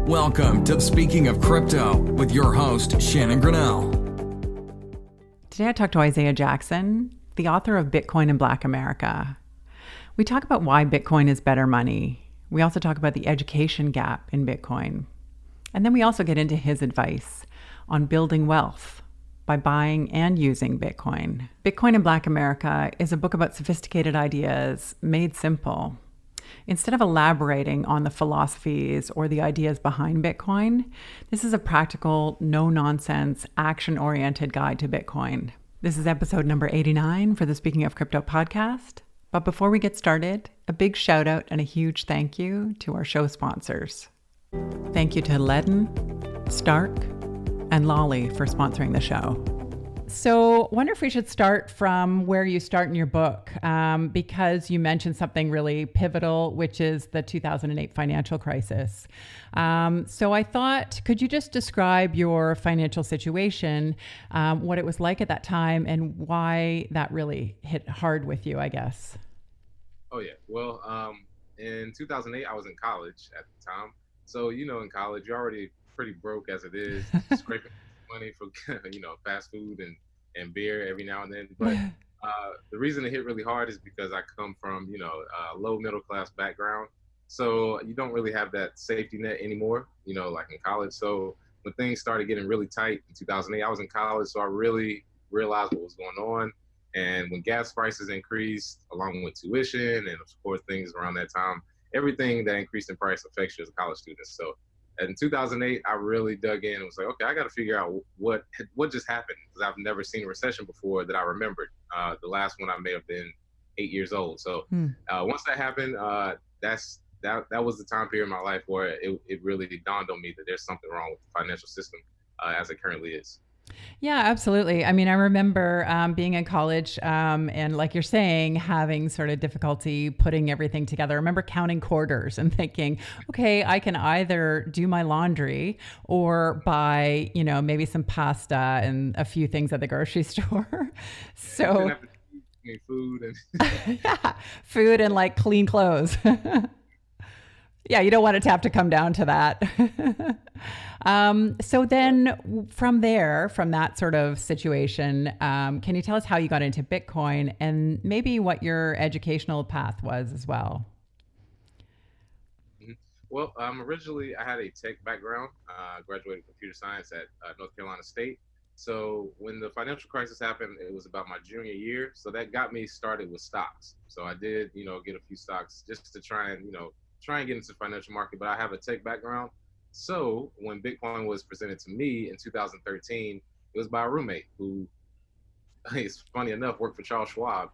Welcome to Speaking of Crypto with your host, Shannon Grinnell. Today I talked to Isaiah Jackson, the author of Bitcoin in Black America. We talk about why Bitcoin is better money. We also talk about the education gap in Bitcoin. And then we also get into his advice on building wealth by buying and using Bitcoin. Bitcoin in Black America is a book about sophisticated ideas made simple. Instead of elaborating on the philosophies or the ideas behind Bitcoin, this is a practical, no-nonsense, action-oriented guide to Bitcoin. This is episode number 89 for the Speaking of Crypto podcast. But before we get started, a big shout out and a huge thank you to our show sponsors. Thank you to Ledden, Stark, and Lolly for sponsoring the show. So I wonder if we should start from where you start in your book, because you mentioned something really pivotal, which is the 2008 financial crisis. So I thought, could you just describe your financial situation, what it was like at that time, and why that really hit hard with you, I guess? Oh, yeah. Well, in 2008, I was in college at the time. So, in college, you're already pretty broke as it is, scraping money for fast food and beer every now and then. But the reason it hit really hard is because I come from a low middle class background, so you don't really have that safety net anymore, like in college. So when things started getting really tight in 2008, I was in college, so I really realized what was going on. And when gas prices increased along with tuition and of course things around that time, everything that increased in price affects you as a college student. So in 2008, I really dug in and was like, okay, I got to figure out what just happened, because I've never seen a recession before that I remembered. The last one I may have been 8 years old. So once that happened, that was the time period in my life where it really dawned on me that there's something wrong with the financial system as it currently is. Yeah, absolutely. I mean, I remember being in college and like you're saying, having sort of difficulty putting everything together. I remember counting quarters and thinking, okay, I can either do my laundry or buy, maybe some pasta and a few things at the grocery store. So food and yeah, food and like clean clothes. Yeah, you don't want it to have to come down to that. So then from that sort of situation, can you tell us how you got into Bitcoin and maybe what your educational path was as well? Well, originally I had a tech background. I graduated computer science at North Carolina State. So when the financial crisis happened, it was about my junior year. So that got me started with stocks. So I did, get a few stocks just to try and get into the financial market, but I have a tech background. So when Bitcoin was presented to me in 2013, it was by a roommate who, it's funny enough, worked for Charles Schwab.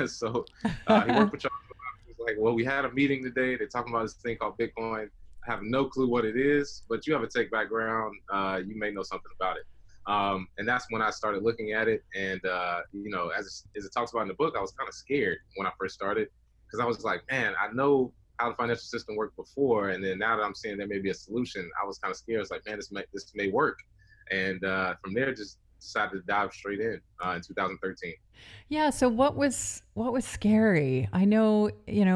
So he worked for Charles Schwab. He was like, well, we had a meeting today. They're talking about this thing called Bitcoin. I have no clue what it is, but you have a tech background. You may know something about it. And that's when I started looking at it. And, as it talks about in the book, I was kind of scared when I first started, because I was like, man, I know how the financial system worked before, and then now that I'm seeing there may be a solution, I was kind of scared. It's like, man, this may work. And from there, just decided to dive straight in 2013. Yeah. So what was scary? I know,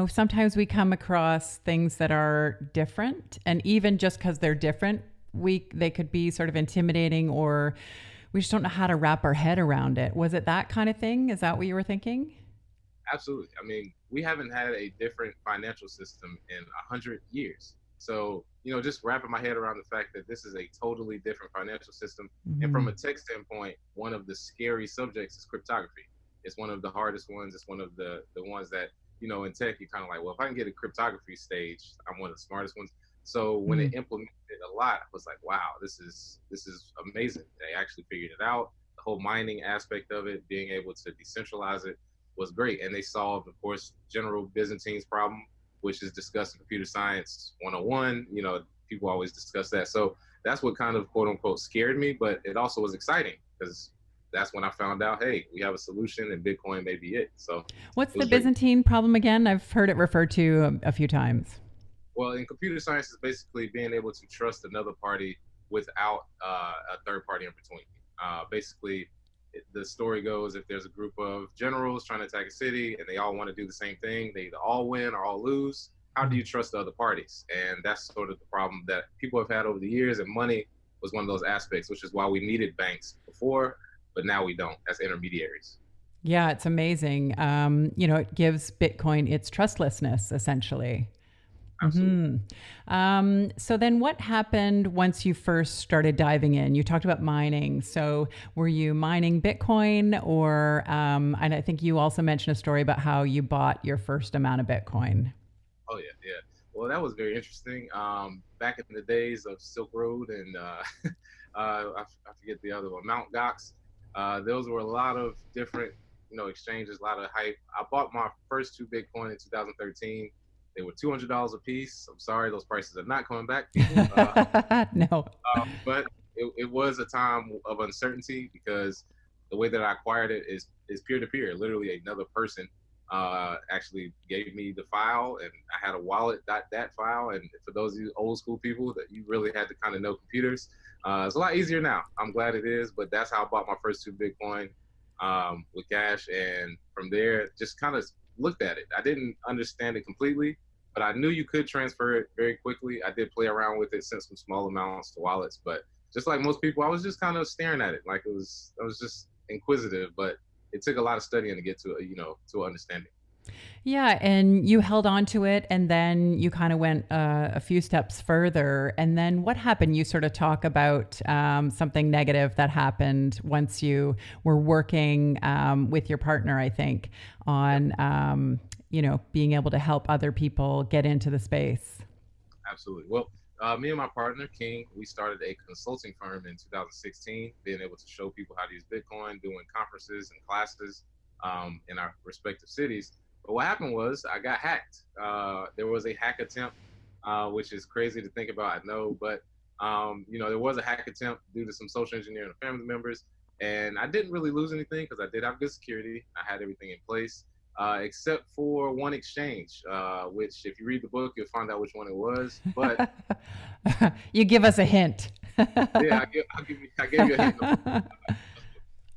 sometimes we come across things that are different, and even just because they're different, they could be sort of intimidating, or we just don't know how to wrap our head around it. Was it that kind of thing? Is that what you were thinking? Absolutely. I mean, we haven't had a different financial system in 100 years. So, just wrapping my head around the fact that this is a totally different financial system. Mm-hmm. And from a tech standpoint, one of the scary subjects is cryptography. It's one of the hardest ones. It's one of the ones that, in tech, you're kind of like, well, if I can get a cryptography stage, I'm one of the smartest ones. So when it implemented a lot, I was like, wow, this is amazing. They actually figured it out. The whole mining aspect of it, being able to decentralize it, was great. And they solved, of course, General Byzantine's problem, which is discussed in Computer Science 101. People always discuss that. So that's what kind of, quote unquote, scared me, but it also was exciting, because that's when I found out, hey, we have a solution and Bitcoin may be it. So what's the Byzantine problem again? I've heard it referred to a few times. Well, in computer science, it's basically being able to trust another party without a third party in between. Basically, the story goes, if there's a group of generals trying to attack a city and they all want to do the same thing, they either all win or all lose. how do you trust the other parties? And that's sort of the problem that people have had over the years. And money was one of those aspects, which is why we needed banks before, but now we don't as intermediaries. Yeah, it's amazing. It gives Bitcoin its trustlessness, essentially. Absolutely. So then what happened once you first started diving in? You talked about mining. So were you mining Bitcoin or, and I think you also mentioned a story about how you bought your first amount of Bitcoin. Oh yeah, yeah. Well, that was very interesting. Back in the days of Silk Road and I forget the other one, Mount Gox. Those were a lot of different, exchanges, a lot of hype. I bought my first two Bitcoin in 2013. They were $200 a piece. I'm sorry, those prices are not coming back, people. No. But it was a time of uncertainty because the way that I acquired it is peer to peer. Literally, another person actually gave me the file, and I had a wallet that file. And for those of you old school people, that you really had to kind of know computers. It's a lot easier now. I'm glad it is, but that's how I bought my first two Bitcoin with cash, and from there just kind of looked at it. I didn't understand it completely, but I knew you could transfer it very quickly. I did play around with it, sent some small amounts to wallets, but just like most people, I was just kind of staring at it like I was just inquisitive, but it took a lot of studying to get to to understanding. Yeah, and you held on to it, and then you kind of went a few steps further. And then what happened? You sort of talk about something negative that happened once you were working with your partner, I think, on being able to help other people get into the space. Absolutely. Well, me and my partner King, we started a consulting firm in 2016, being able to show people how to use Bitcoin, doing conferences and classes in our respective cities. But what happened was I got hacked. There was a hack attempt, which is crazy to think about, I know, but there was a hack attempt due to some social engineering of family members, and I didn't really lose anything because I did have good security. I had everything in place, except for one exchange, which if you read the book, you'll find out which one it was. But You give us a hint. yeah, I gave you a hint.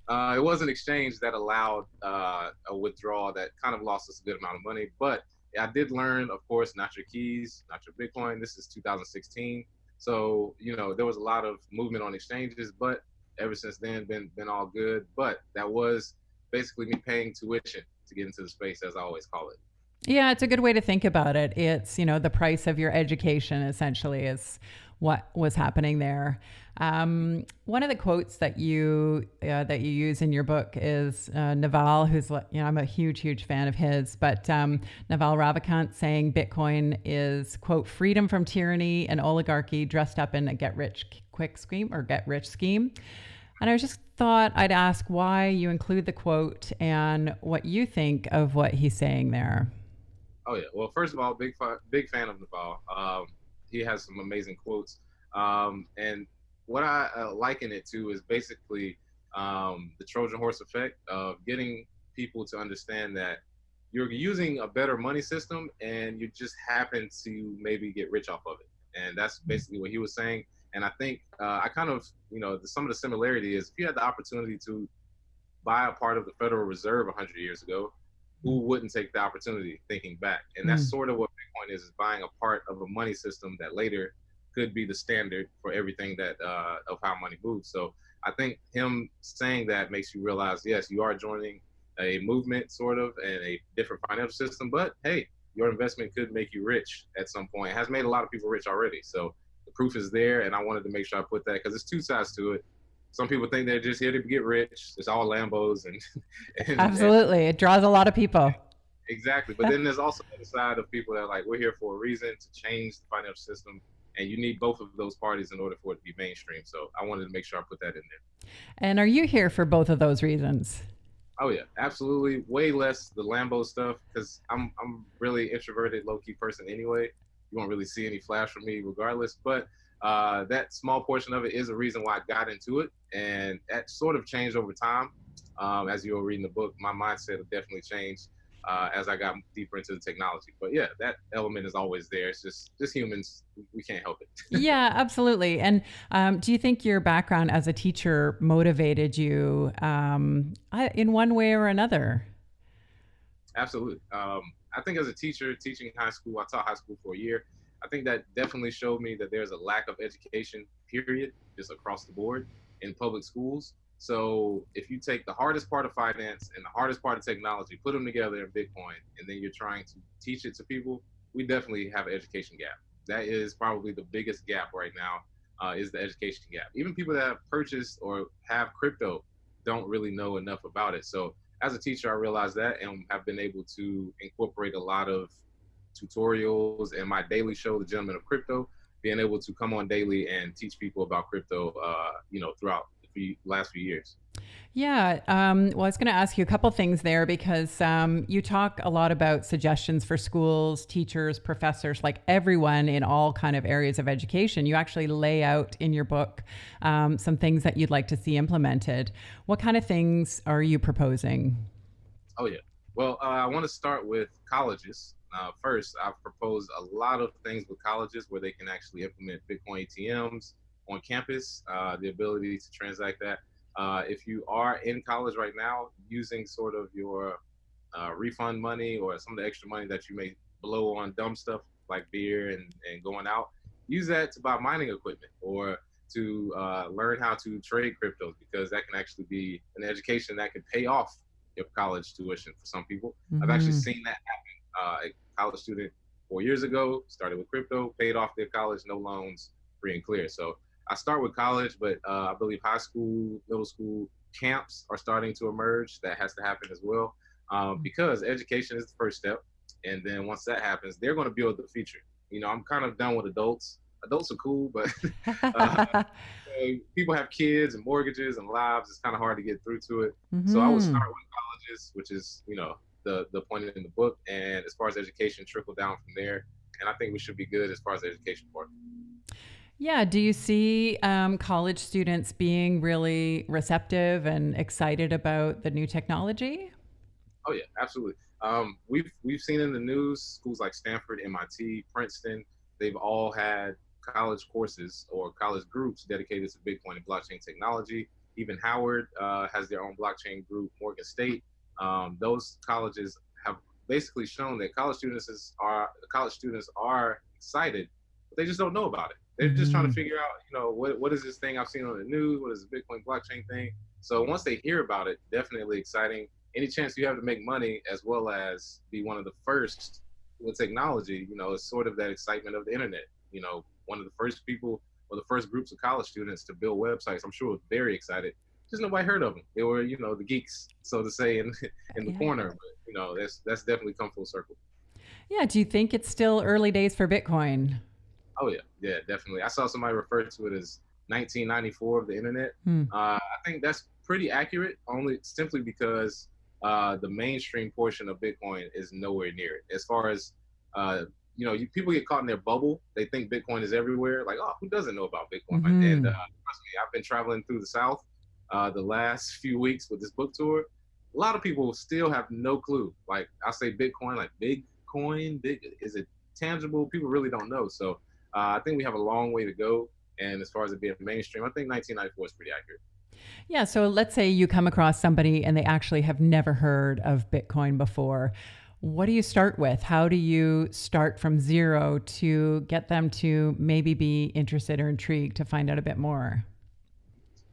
It was an exchange that allowed a withdrawal that kind of lost us a good amount of money. But I did learn, of course, not your keys, not your Bitcoin. This is 2016. So, there was a lot of movement on exchanges, but ever since then, been all good. But that was basically me paying tuition to get into the space, as I always call it. Yeah, it's a good way to think about it. It's, the price of your education essentially is what was happening there. One of the quotes that you use in your book is Naval, who's, I'm a huge fan of his, but Naval Ravikant saying Bitcoin is, quote, freedom from tyranny and oligarchy dressed up in a get rich quick scheme or get rich scheme. And I just thought I'd ask why you include the quote and what you think of what he's saying there. Oh yeah. Well, first of all, big fan of Naval. He has some amazing quotes, and what I liken it to is basically the Trojan horse effect of getting people to understand that you're using a better money system, and you just happen to maybe get rich off of it. And that's basically what he was saying. And I think I kind of, some of the similarity is if you had the opportunity to buy a part of the Federal Reserve 100 years ago, who wouldn't take the opportunity thinking back? And that's sort of what Bitcoin is buying a part of a money system that later could be the standard for everything that of how money moves. So I think him saying that makes you realize, yes, you are joining a movement sort of and a different financial system, but hey, your investment could make you rich at some point. It has made a lot of people rich already. So the proof is there, and I wanted to make sure I put that because there's two sides to it. Some people think they're just here to get rich. It's all Lambos and absolutely. It draws a lot of people. Exactly. But then there's also the side of people that are like, we're here for a reason to change the financial system. And you need both of those parties in order for it to be mainstream. So I wanted to make sure I put that in there. And are you here for both of those reasons? Oh yeah, absolutely. Way less the Lambo stuff because I'm really introverted, low-key person anyway. You won't really see any flash from me regardless. But that small portion of it is a reason why I got into it. And that sort of changed over time. As you were reading the book, my mindset have definitely changed as I got deeper into the technology. But yeah, that element is always there. It's just humans. We can't help it. Yeah, absolutely. And do you think your background as a teacher motivated you in one way or another? Absolutely. I think as a teacher teaching high school, I taught high school for a year. I think that definitely showed me that there's a lack of education, period, just across the board in public schools. So if you take the hardest part of finance and the hardest part of technology, put them together in Bitcoin, and then you're trying to teach it to people, we definitely have an education gap. That is probably the biggest gap right now, is the education gap. Even people that have purchased or have crypto don't really know enough about it. So as a teacher, I realized that and have been able to incorporate a lot of tutorials and my daily show, The Gentleman of Crypto, being able to come on daily and teach people about crypto, throughout the last few years. Yeah. Well, I was going to ask you a couple things there because you talk a lot about suggestions for schools, teachers, professors, like everyone in all kind of areas of education. You actually lay out in your book some things that you'd like to see implemented. What kind of things are you proposing? Oh, yeah. Well, I want to start with colleges. First, I've proposed a lot of things with colleges where they can actually implement Bitcoin ATMs on campus, the ability to transact that. If you are in college right now, using sort of your refund money or some of the extra money that you may blow on dumb stuff like beer and going out, use that to buy mining equipment or to learn how to trade cryptos, because that can actually be an education that can pay off your college tuition for some people. Mm-hmm. I've actually seen that happen. A college student 4 years ago started with crypto, paid off their college, no loans, free and clear. So I start with college, but I believe high school, middle school camps are starting to emerge. That has to happen as well, because education is the first step. And then once that happens, they're going to build the future. I'm kind of done with adults. Adults are cool, but people have kids and mortgages and lives. It's kind of hard to get through to it. Mm-hmm. So I would start with colleges, which is, the point in the book. And as far as education, trickle down from there. And I think we should be good as far as the education part. Yeah. Do you see college students being really receptive and excited about the new technology? Oh, yeah, absolutely. We've seen in the news schools like Stanford, MIT, Princeton, they've all had college courses or college groups dedicated to Bitcoin and blockchain technology. Even Howard has their own blockchain group, Morgan State. Those colleges have basically shown that college students are excited, but they just don't know about it. They're just trying to figure out, what is this thing I've seen on the news? What is the Bitcoin blockchain thing? So once they hear about it, definitely exciting. Any chance you have to make money as well as be one of the first with technology, is sort of that excitement of the internet. One of the first people or the first groups of college students to build websites, I'm sure was very excited. Just nobody heard of them. They were, the geeks, so to say, in the corner. But, that's definitely come full circle. Yeah. Do you think it's still early days for Bitcoin? Oh, yeah. Yeah, definitely. I saw somebody refer to it as 1994 of the internet. I think that's pretty accurate, only simply because the mainstream portion of Bitcoin is nowhere near it. As far as, people get caught in their bubble. They think Bitcoin is everywhere. Like, oh, who doesn't know about Bitcoin? Mm-hmm. And trust me, I've been traveling through the South the last few weeks with this book tour. A lot of people still have no clue. Like, I say Bitcoin, like big coin, is it tangible? People really don't know. So I think we have a long way to go. And as far as it being mainstream, I think 1994 is pretty accurate. Yeah. So let's say you come across somebody and they actually have never heard of Bitcoin before. What do you start with? How do you start from zero to get them to maybe be interested or intrigued to find out a bit more?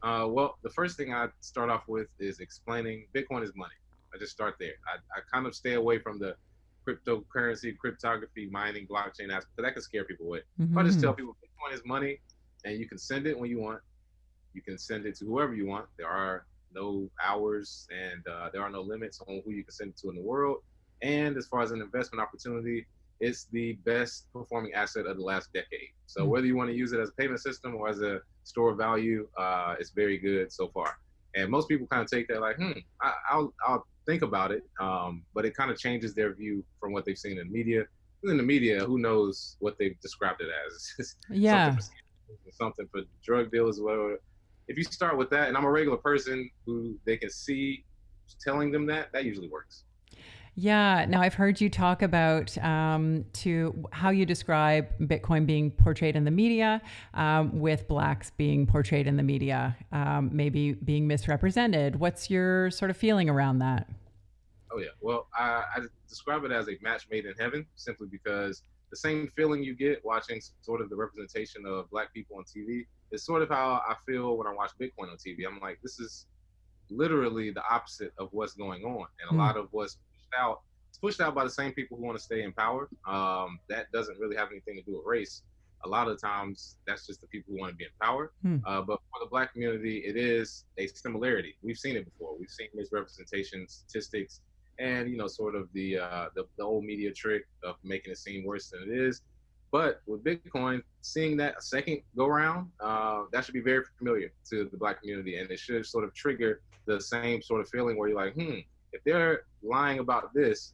Well, the first thing I start off with is explaining Bitcoin is money. I just start there. I kind of stay away from the cryptocurrency, cryptography, mining, blockchain aspect, because that can scare people away. Mm-hmm. I just tell people Bitcoin is money, and you can send it when you want. You can send it to whoever you want. There are no hours and there are no limits on who you can send it to in the world. And as far as an investment opportunity, it's the best performing asset of the last decade. So whether you want to use it as a payment system or as a store of value, it's very good so far. And most people kind of take that like, I'll think about it. But it kind of changes their view from what they've seen in the media. In the media, who knows what they've described it as? Yeah. something for drug dealers or whatever. If you start with that, and I'm a regular person who they can see telling them that usually works. Yeah. Now, I've heard you talk about to how you describe Bitcoin being portrayed in the media, with Blacks being portrayed in the media, maybe being misrepresented. What's your sort of feeling around that? Oh yeah. Well, I describe it as a match made in heaven, simply because the same feeling you get watching sort of the representation of Black people on TV is sort of how I feel when I watch Bitcoin on TV. I'm like, this is literally the opposite of what's going on, and a Hmm. lot of what's pushed out, it's pushed out by the same people who want to stay in power. That doesn't really have anything to do with race. A lot of the times, that's just the people who want to be in power. Hmm. But for the Black community, it is a similarity. We've seen it before. We've seen misrepresentation statistics, and sort of the old media trick of making it seem worse than it is. But with Bitcoin, seeing that a second go round, that should be very familiar to the Black community, and it should sort of trigger the same sort of feeling where you're like, if they're lying about this,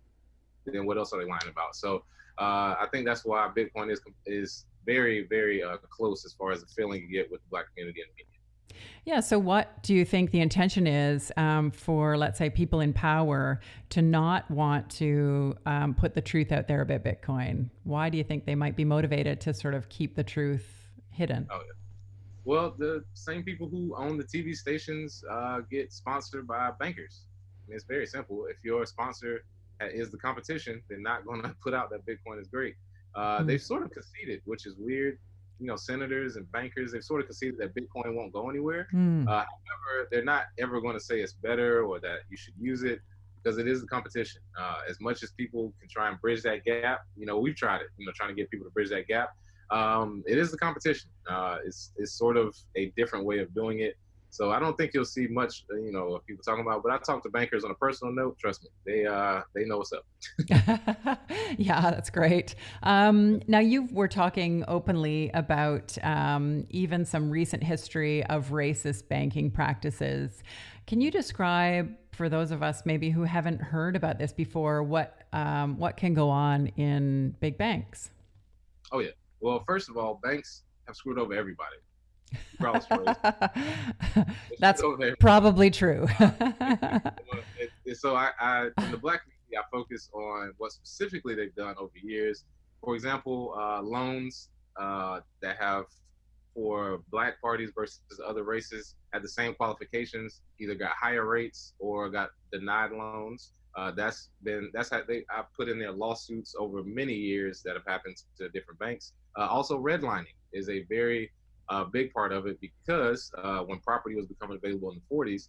then what else are they lying about? So I think that's why Bitcoin is very, very close as far as the feeling you get with the Black community and the media. Yeah. So, what do you think the intention is for, let's say, people in power to not want to put the truth out there about Bitcoin? Why do you think they might be motivated to sort of keep the truth hidden? Oh, yeah. Well, the same people who own the TV stations get sponsored by bankers. I mean, it's very simple. If your sponsor is the competition, they're not going to put out that Bitcoin is great. They've sort of conceded, which is weird. Senators and bankers, they've sort of conceded that Bitcoin won't go anywhere. However, they're not ever going to say it's better or that you should use it, because it is the competition. As much as people can try and bridge that gap, we've tried it, trying to get people to bridge that gap. It is the competition. It's sort of a different way of doing it. So I don't think you'll see much, of people talking about. But I talk to bankers on a personal note. Trust me, they know what's up. Yeah, that's great. Now you were talking openly about even some recent history of racist banking practices. Can you describe, for those of us maybe who haven't heard about this before, what can go on in big banks? Oh yeah. Well, first of all, banks have screwed over everybody. Probably That's probably true. So I in the Black community, I focus on what specifically they've done over the years. For example, loans that have, for Black parties versus other races, had the same qualifications, either got higher rates or got denied loans. That's how I put in their lawsuits over many years that have happened to different banks. Also, redlining is a very big part of it, because when property was becoming available in the 40s,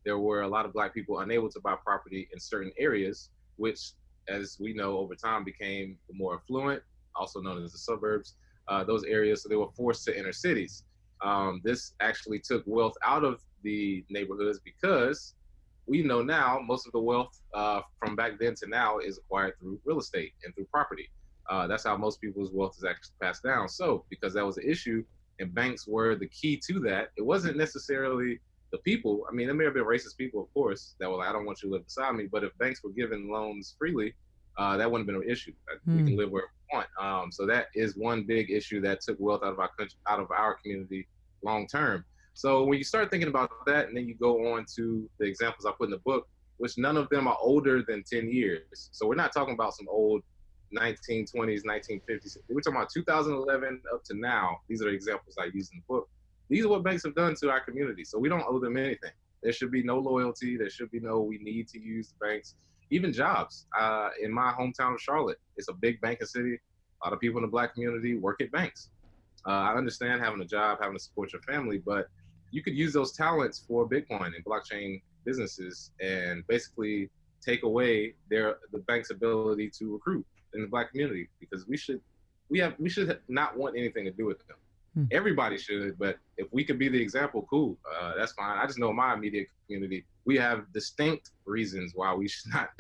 there were a lot of Black people unable to buy property in certain areas, which, as we know, over time became the more affluent, also known as the suburbs, those areas. So they were forced to enter cities. This actually took wealth out of the neighborhoods, because we know now most of the wealth from back then to now is acquired through real estate and through property. That's how most people's wealth is actually passed down. So because that was an issue, and banks were the key to that, it wasn't necessarily the people. I mean, there may have been racist people, of course, that were like, I don't want you to live beside me. But if banks were giving loans freely, that wouldn't have been an issue. We can live where we want. So that is one big issue that took wealth out of our country, out of our community long term. So when you start thinking about that, and then you go on to the examples I put in the book, which none of them are older than 10 years. So we're not talking about some old 1920s, 1950s. We're talking about 2011 up to now. These are the examples I use in the book. These are what banks have done to our community. So we don't owe them anything. There should be no loyalty. There should be no, we need to use the banks. Even jobs. In my hometown of Charlotte, it's a big banking city. A lot of people in the Black community work at banks. I understand having a job, having to support your family, but you could use those talents for Bitcoin and blockchain businesses and basically take away the bank's ability to recruit in the Black community, because we should not want anything to do with them. Everybody should, but if we could be the example, cool. That's fine. I just know my immediate community, we have distinct reasons why we should not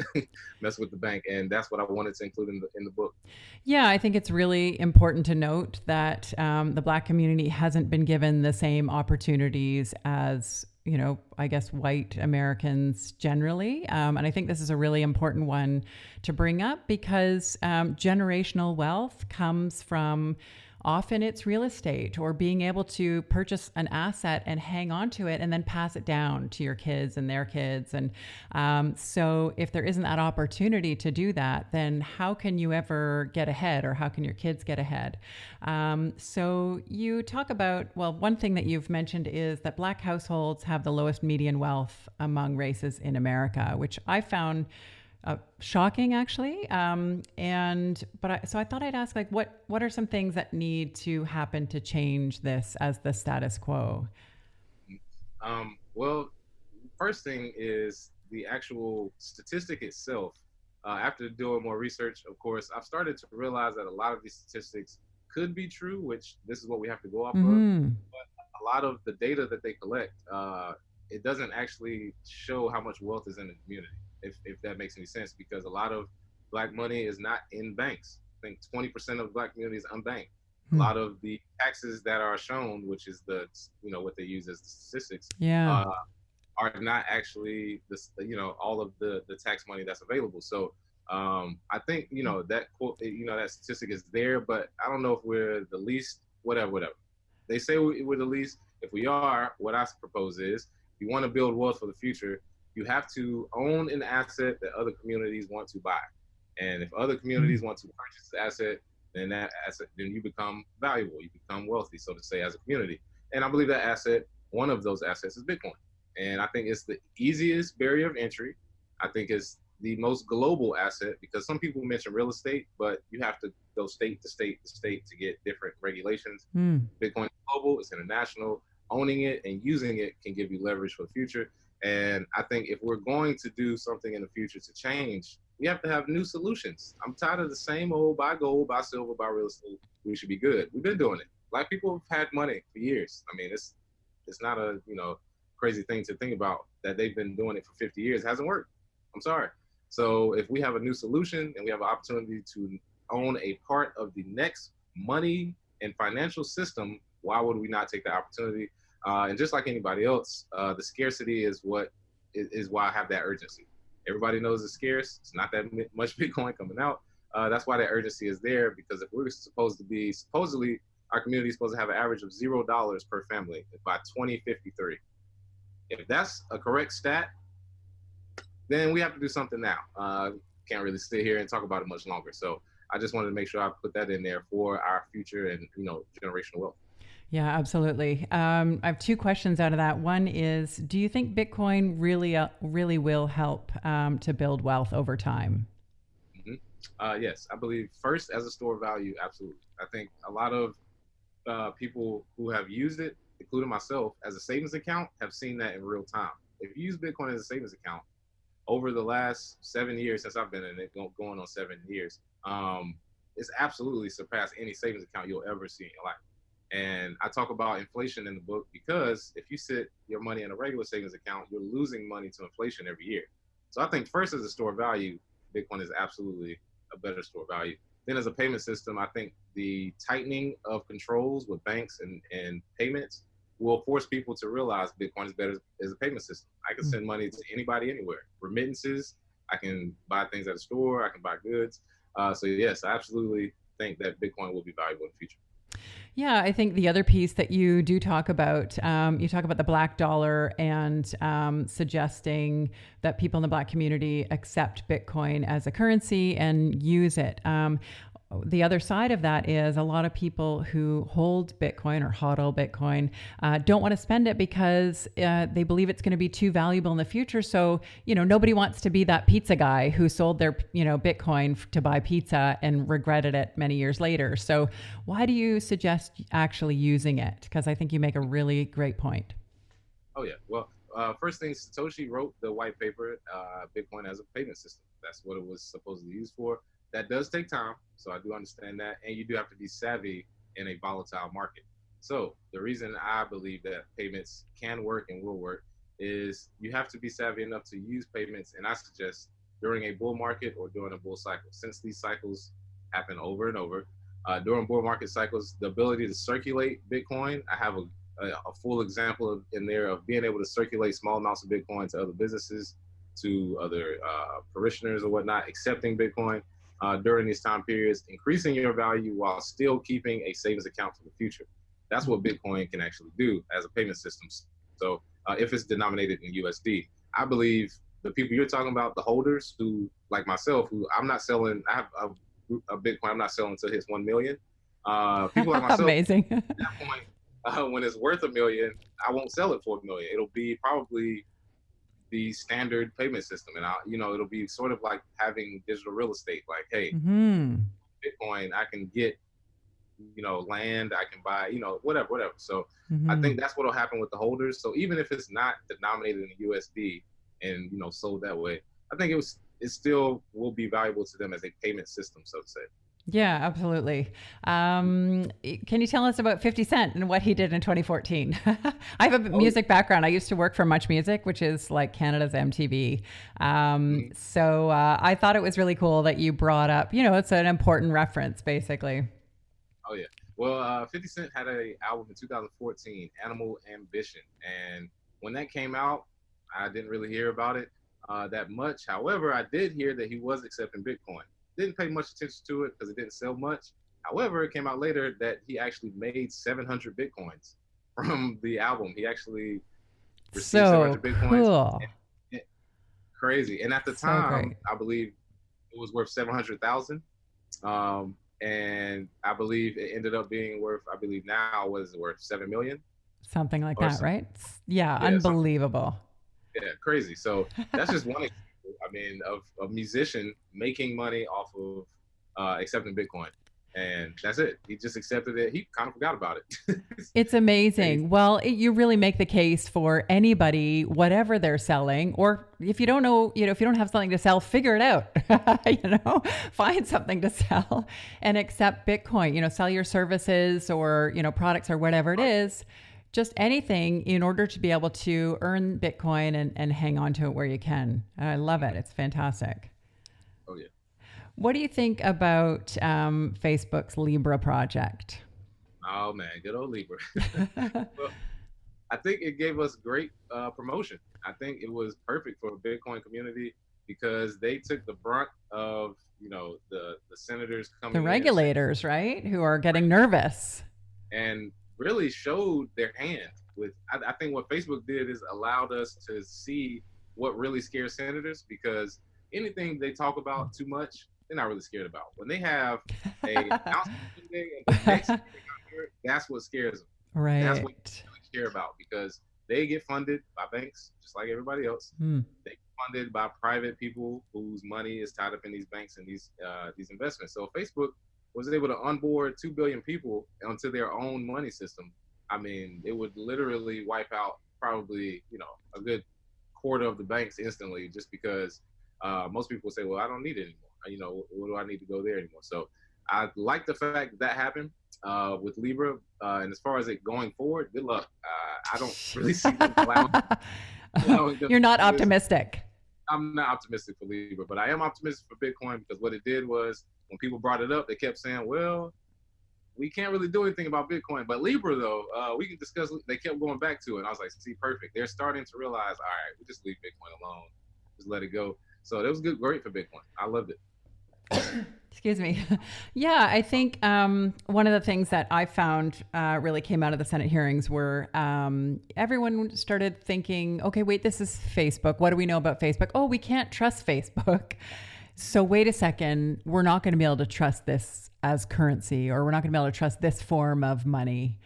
mess with the bank, and that's what I wanted to include in the book. Yeah, I think it's really important to note that the Black community hasn't been given the same opportunities as, I guess, white Americans generally. And I think this is a really important one to bring up, because generational wealth comes from, often it's real estate or being able to purchase an asset and hang on to it and then pass it down to your kids and their kids. And so if there isn't that opportunity to do that, then how can you ever get ahead, or how can your kids get ahead? So you talk about, well, one thing that you've mentioned is that Black households have the lowest median wealth among races in America, which I found Shocking, actually. So I thought I'd ask, like, what are some things that need to happen to change this as the status quo? Well, first thing is the actual statistic itself. After doing more research, of course, I've started to realize that a lot of these statistics could be true, which this is what we have to go off of. Mm-hmm. A lot of the data that they collect, it doesn't actually show how much wealth is in the community, if that makes any sense, because a lot of black money is not in banks. I think 20% of black community is unbanked. A lot of the taxes that are shown, which is what they use as the statistics, Yeah. are not actually all of the tax money that's available. So I think that quote, that statistic is there, but I don't know if we're the least. Whatever. They say we're the least. If we are, what I propose is, if you want to build wealth for the future, you have to own an asset that other communities want to buy. And if other communities want to purchase the asset, then you become valuable. You become wealthy, so to say, as a community. And I believe that asset, one of those assets, is Bitcoin. And I think it's the easiest barrier of entry. I think it's the most global asset, because some people mention real estate, but you have to go state to state to state to get different regulations. Bitcoin is global, it's international. Owning it and using it can give you leverage for the future. And I think if we're going to do something in the future to change, we have to have new solutions. I'm tired of the same old buy gold, buy silver, buy real estate. We should be good. We've been doing it. Black people have had money for years. I mean, it's not a crazy thing to think about that they've been doing it for 50 years. It hasn't worked. I'm sorry. So if we have a new solution and we have an opportunity to own a part of the next money and financial system, why would we not take the opportunity? And just like anybody else, the scarcity is why I have that urgency. Everybody knows it's scarce. It's not that much Bitcoin coming out. That's why that urgency is there, because if we're supposedly our community is supposed to have an average of $0 per family by 2053. If that's a correct stat, then we have to do something now. Can't really sit here and talk about it much longer. So I just wanted to make sure I put that in there for our future and generational wealth. Yeah, absolutely. I have two questions out of that. One is, do you think Bitcoin really will help to build wealth over time? Yes, I believe first as a store of value, absolutely. I think a lot of people who have used it, including myself, as a savings account, have seen that in real time. If you use Bitcoin as a savings account, over the last 7 years since I've been in it, going on 7 years, it's absolutely surpassed any savings account you'll ever see in your life. And I talk about inflation in the book because if you sit your money in a regular savings account, you're losing money to inflation every year. So I think first as a store of value, Bitcoin is absolutely a better store of value. Then as a payment system, I think the tightening of controls with banks and payments will force people to realize Bitcoin is better as a payment system. I can send money to anybody, anywhere. Remittances, I can buy things at a store, I can buy goods. So yes, I absolutely think that Bitcoin will be valuable in the future. Yeah, I think the other piece that you do talk about, you talk about the black dollar and suggesting that people in the black community accept Bitcoin as a currency and use it. The other side of that is a lot of people who hold Bitcoin or hodl Bitcoin don't want to spend it because they believe it's going to be too valuable in the future. So, nobody wants to be that pizza guy who sold their, Bitcoin to buy pizza and regretted it many years later. So why do you suggest actually using it? Because I think you make a really great point. Oh, yeah. Well, first thing, Satoshi wrote the white paper, Bitcoin as a payment system. That's what it was supposedly used for. That does take time, so I do understand that, and you do have to be savvy in a volatile market. So the reason I believe that payments can work and will work is you have to be savvy enough to use payments, and I suggest during a bull market or during a bull cycle. Since these cycles happen over and over, during bull market cycles, the ability to circulate Bitcoin, I have a full example in there of being able to circulate small amounts of Bitcoin to other businesses, to other parishioners or whatnot, accepting Bitcoin. During these time periods, increasing your value while still keeping a savings account for the future. That's what Bitcoin can actually do as a payment system. So if it's denominated in USD, I believe the people you're talking about, the holders who, like myself, who I'm not selling, I have a Bitcoin I'm not selling until it hits 1 million. People like myself, amazing. At that point, when it's worth $1 million, I won't sell it for $1 million. It'll be probably the standard payment system. And it'll be sort of like having digital real estate. Like, hey, Mm-hmm. Bitcoin, I can get, land, I can buy, whatever. So I Mm-hmm. think that's what'll happen with the holders. So even if it's not denominated in USD and, sold that way, I think it still will be valuable to them as a payment system, so to say. Yeah, absolutely. Can you tell us about 50 Cent and what he did in 2014? I have a Oh, music background. I used to work for Much Music, which is like Canada's MTV. So I thought it was really cool that you brought up, it's an important reference, basically. oh yeah. Well, 50 Cent had a album in 2014, Animal Ambition, and when that came out, I didn't really hear about it that much. However, I did hear that he was accepting Bitcoin. Didn't pay much attention to it because it didn't sell much. However, it came out later that he actually made 700 Bitcoins from the album. He actually received So 700 Bitcoins. cool. Crazy. And at the So time, great. I believe it was worth 700,000. And I believe it ended up being worth, I believe now, what is it worth? 7 million Something like or that, something. right? Yeah, Yeah, something. unbelievable. Yeah, crazy. So that's just one example. I mean, of a musician making money off of accepting Bitcoin, and that's it. He just accepted it. He kind of forgot about it. It's amazing. Well, you really make the case for anybody, whatever they're selling, or if you don't know, if you don't have something to sell, figure it out. Find something to sell and accept Bitcoin. Sell your services or products or whatever it is. Just anything in order to be able to earn Bitcoin and hang on to it where you can. I love it. It's fantastic. Oh yeah. What do you think about Facebook's Libra project? Oh man, good old Libra. Well, I think it gave us great promotion. I think it was perfect for the Bitcoin community because they took the brunt of the senators The coming in regulators, right? Who are getting nervous. and really showed their hand with. I think what Facebook did is allowed us to see what really scares senators because anything they talk about too much, they're not really scared about. When they have a announcement Monday and the next day that's what scares them. That's what Right. they really care about because they get funded by banks just like everybody else. Hmm. They get funded by private people whose money is tied up in these banks and these investments. So Facebook was able to onboard 2 billion people onto their own money system. I mean, it would literally wipe out probably a good quarter of the banks instantly just because most people say, well, I don't need it anymore. What do I need to go there anymore? So I like the fact that happened with Libra. And as far as it going forward, good luck. I don't really see them allowing them You're to not do this. optimistic. I'm not optimistic for Libra, but I am optimistic for Bitcoin because what it did was when people brought it up, they kept saying, well, we can't really do anything about Bitcoin. But Libra, though, we can discuss. They kept going back to it. And I was like, see, perfect. They're starting to realize, all right, we just leave Bitcoin alone. Just let it go. So that was great for Bitcoin. I loved it. Excuse me. Yeah, I think one of the things that I found really came out of the Senate hearings were everyone started thinking, okay, wait, this is Facebook. What do we know about Facebook? Oh, we can't trust Facebook. So wait a second, we're not going to be able to trust this as currency, or we're not going to be able to trust this form of money.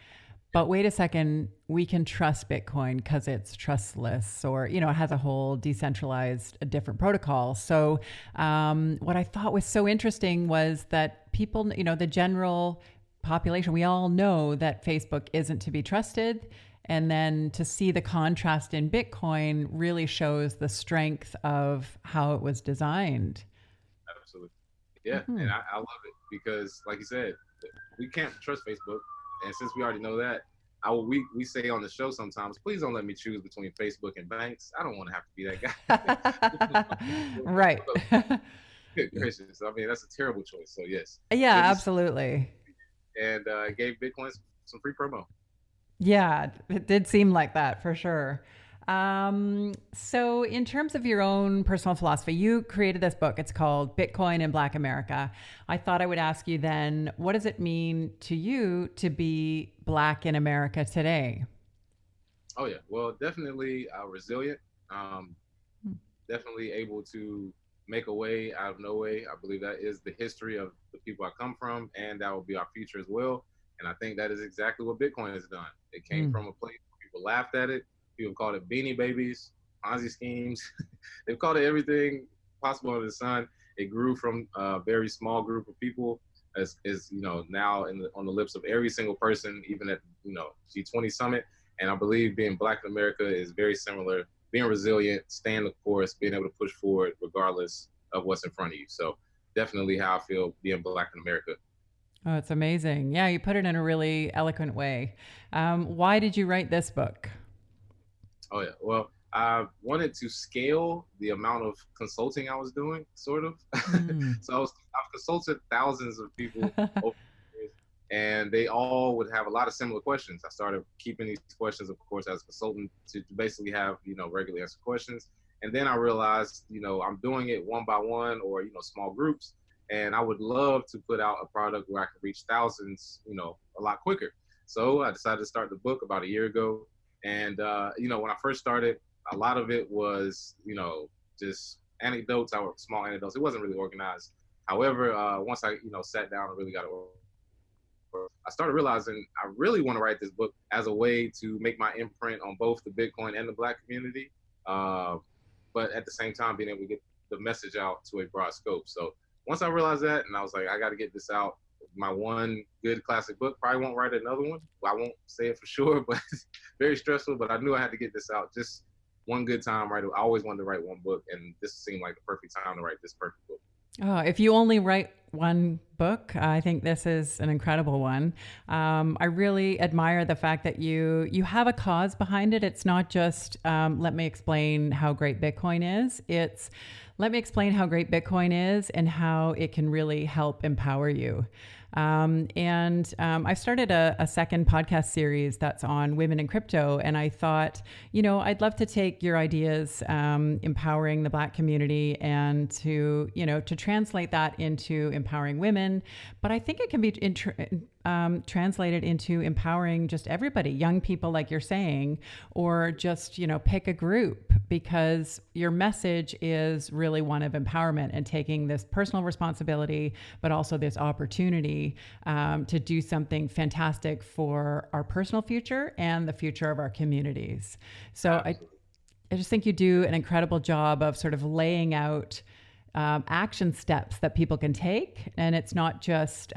But wait a second, we can trust Bitcoin because it's trustless, or it has a whole decentralized, a different protocol. So what I thought was so interesting was that people, the general population, we all know that Facebook isn't to be trusted. And then to see the contrast in Bitcoin really shows the strength of how it was designed. Absolutely. Yeah, and I love it because, like you said, we can't trust Facebook, and since we already know that, we say on the show sometimes, please don't let me choose between Facebook and banks. I don't want to have to be that guy. Right. Good gracious, I mean that's a terrible choice. So yes, Yeah, good to see. absolutely. And gave Bitcoin some free promo. Yeah, it did seem like that for sure. So, in terms of your own personal philosophy, you created this book. It's called Bitcoin in Black America. I thought I would ask you then, what does it mean to you to be Black in America today? Oh yeah, well definitely resilient. Definitely able to make a way out of no way. I believe that is the history of the people I come from, and that will be our future as well. And I think that is exactly what Bitcoin has done. It came from a place where people laughed at it. People called it beanie babies. Ponzi schemes. They've called it everything possible under the sun. It grew from a very small group of people, as you know, now on the lips of every single person, even at G20 summit. And I believe being Black in America is very similar. Being resilient, staying the course, being able to push forward regardless of what's in front of you. So definitely how I feel being Black in America. Oh, it's amazing. Yeah, you put it in a really eloquent way. Why did you write this book? Oh yeah, well, I wanted to scale the amount of consulting I was doing, sort of. So I've consulted thousands of people over the years, and they all would have a lot of similar questions. I started keeping these questions, of course, as a consultant to basically have regularly answer questions. And then I realized, I'm doing it one by one or small groups, and I would love to put out a product where I could reach thousands, a lot quicker. So I decided to start the book about a year ago. And, when I first started, a lot of it was, just anecdotes. I were small anecdotes. It wasn't really organized. However, once I, sat down and really got it organized, I started realizing I really want to write this book as a way to make my imprint on both the Bitcoin and the Black community. But at the same time, being able to get the message out to a broad scope. So once I realized that, and I was like, I got to get this out. My one good classic book, probably won't write another one. I won't say it for sure, but very stressful. But I knew I had to get this out. Just one good time, right? I always wanted to write one book, and this seemed like the perfect time to write this perfect book. Oh, if you only write one book, I think this is an incredible one. I really admire the fact that you have a cause behind it. It's not just let me explain how great Bitcoin is. It's let me explain how great Bitcoin is and how it can really help empower you. I've started a second podcast series that's on women in crypto. And I thought, I'd love to take your ideas, empowering the Black community and to translate that into empowering women. But I think it can be translated into empowering just everybody, young people, like you're saying, or just, pick a group, because your message is really one of empowerment and taking this personal responsibility, but also this opportunity to do something fantastic for our personal future and the future of our communities. So I just think you do an incredible job of sort of laying out action steps that people can take. And it's not just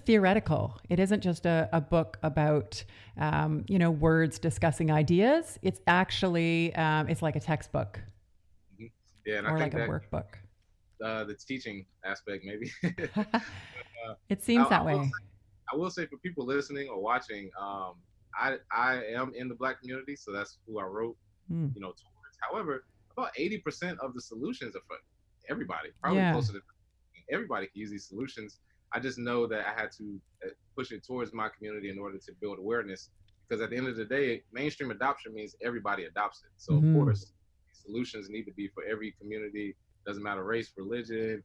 theoretical. It isn't just a book about, words discussing ideas. It's actually, it's like a textbook. Mm-hmm. Yeah, and or I think like a workback. The teaching aspect, maybe. It seems that way. I will say for people listening or watching, I am in the Black community, so that's who I wrote, towards. However, about 80% of the solutions are for everybody. Probably closer to everybody can use these solutions. I just know that I had to push it towards my community in order to build awareness, because at the end of the day, mainstream adoption means everybody adopts it. So of course, solutions need to be for every community. Doesn't matter race, religion,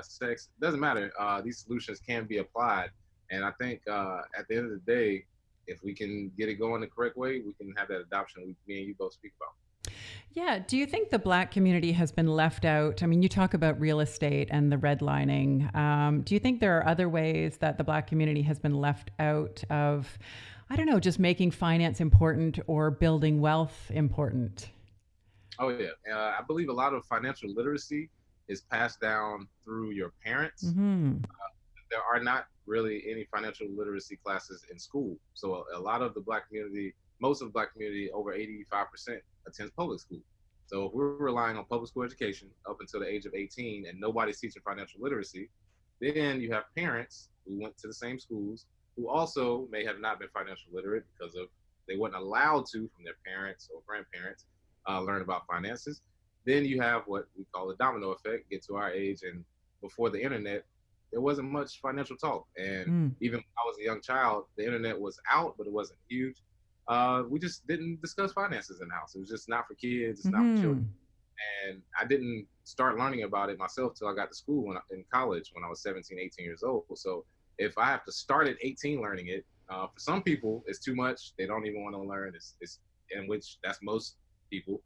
sex, doesn't matter. These solutions can be applied. And I think at the end of the day, if we can get it going the correct way, we can have that adoption me and you both speak about. Yeah. Do you think the Black community has been left out? I mean, you talk about real estate and the redlining. Do you think there are other ways that the Black community has been left out of, I don't know, just making finance important or building wealth important? Oh, yeah. I believe a lot of financial literacy is passed down through your parents. There are not really any financial literacy classes in school. So a lot of the Black community, most of the Black community, over 85%, attends public school. So if we're relying on public school education up until the age of 18 and nobody's teaching financial literacy, then you have parents who went to the same schools who also may have not been financial literate because of they weren't allowed to from their parents or grandparents learn about finances. Then you have what we call the domino effect, get to our age, and before the internet, there wasn't much financial talk. And even when I was a young child, the internet was out, but it wasn't huge. We just didn't discuss finances in the house. It was just not for kids, it's not for children. And I didn't start learning about it myself till I got to school in college when I was 17, 18 years old. So if I have to start at 18 learning it, for some people, it's too much. They don't even want to learn. It's in which that's most people,